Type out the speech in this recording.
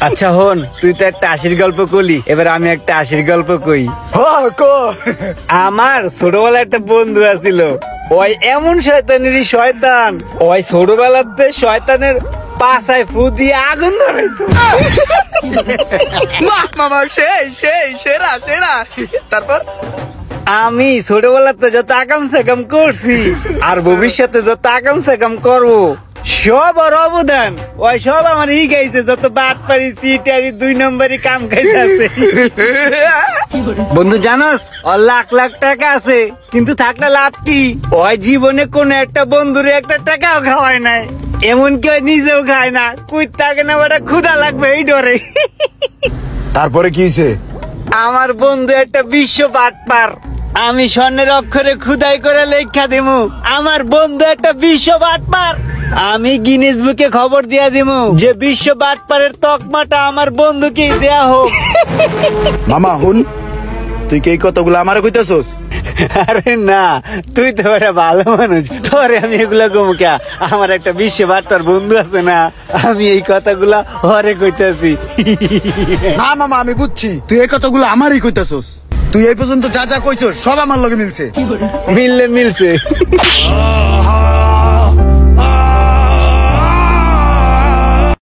আচ্ছা হন, তুই তো একটা হাসির গল্প কলি, এবার আমি একটা হাসির গল্প কই। আমার ছোটবেলায় একটা বন্ধু আছিল, ওই এমন শয়তানেরই শয়তান, ওই ছোটবেলাতে শয়তানের পাছায় ফু দিয়ে আগুন ধরাইতো। মামা সেই সেই সেরা সেরা। তারপর আমি ছোটবেলাতে যত আকাম সাকাম করছি আর ভবিষ্যতে যত আকাম সাকাম করবো সব ওর অবদান, ওই সব আমার ই গাইছে, যত বাট পারি চিটারি 2 নম্বরই কাম খাইছে। বন্ধু জানোস ওর লাখ লাখ টাকা আছে, কিন্তু থাকলে লাভ কি? ওই জীবনে কোন একটা বন্ধুরে একটা টাকাও খাওয়ায় নাই, এমনকি ওই নিজেও খায় না। কুই থাকে না ওটা ক্ষুধা লাগবে এই ডরে। তারপরে কি হয়েছে? আমার বন্ধু একটা বিশ্ব বাটপার, আমি স্বর্ণের অক্ষরে খুদাই করে লেখা দিমু আমার বন্ধু একটা বিশ্ব বাটপার। আমি গিনেস বুকে খবর দিয়া দিমু যে বিশ্ব বাটপারের তকমাটা আমার বন্ধুকে দেয়া হোক। মামা হুন, তুই কি এই কথাগুলো আমারে কইতাছস? আরে না, তুই তো একটা ভালো মানুষ, তোরে আমি এগুলা কমু কে? আমার একটা বিশ্ব বাটপার বন্ধু আছে না, আমি এই কথাগুলা হরে কইতাছি। না মামা, আমি বুঝছি তুই এই কথাগুলো আমারই কইতাছস। তুই এই পর্যন্ত যা যা কইছস সব আমার লগে মিলছে। মিললে মিলছে।